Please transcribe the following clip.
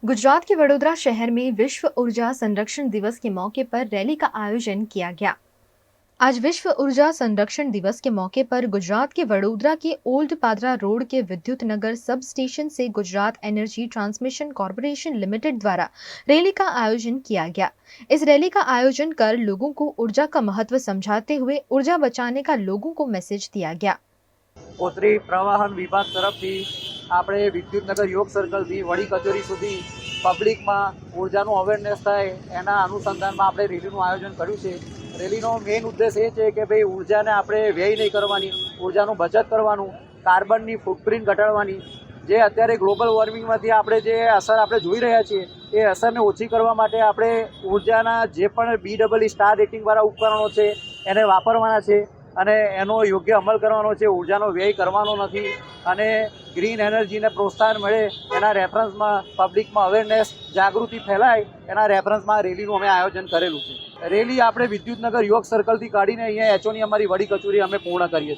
गुजरात के वडोदरा शहर में विश्व ऊर्जा संरक्षण दिवस के मौके पर रैली का आयोजन किया गया। आज विश्व ऊर्जा संरक्षण दिवस के मौके पर गुजरात के वडोदरा के ओल्ड पादरा रोड के विद्युत नगर सब स्टेशन से Gujarat energy transmission corporation limited द्वारा रैली का आयोजन किया गया। इस रैली का आयोजन कर लोगों को ऊर्जा का महत्व समझाते हुए ऊर्जा बचाने का लोगों को मैसेज दिया गया। कोतरी प्रवाहन विभाग तरफथी આપણે વિદ્યુતનગર યોગ સર્કલથી વડી કચેરી સુધી પબ્લિકમાં ઉર્જાનું અવેરનેસ થાય એના અનુસંધાનમાં આપણે રેલીનું આયોજન કર્યું છે। રેલીનો મેઇન ઉદ્દેશ એ છે કે ભાઈ ઉર્જાને આપણે વ્યય નહીં કરવાની, ઉર્જાનું બચત કરવાનું, કાર્બનની ફૂટપ્રિન્ટ ઘટાડવાની। જે અત્યારે ગ્લોબલ વોર્મિંગમાંથી આપણે જે અસર આપણે જોઈ રહ્યા છીએ એ અસરને ઓછી કરવા માટે આપણે ઉર્જાના જે પણ BEE સ્ટાર રેટિંગવાળા ઉપકરણો છે એને વાપરવાના છે અને એનો યોગ્ય અમલ કરવાનો છે। ઉર્જાનો વ્યય કરવાનો નથી અને ગ્રીન એનર્જીને પ્રોત્સાહન મળે એના રેફરન્સમાં પબ્લિકમાં અવેરનેસ જાગૃતિ ફેલાય એના રેફરન્સમાં રેલીનું અમે આયોજન કરેલું છે। રેલી આપણે વિદ્યુતનગર યોગ સર્કલથી કાઢીને અહીંયા HOની અમારી વડી કચેરી અમે પૂર્ણ કરીએ છીએ।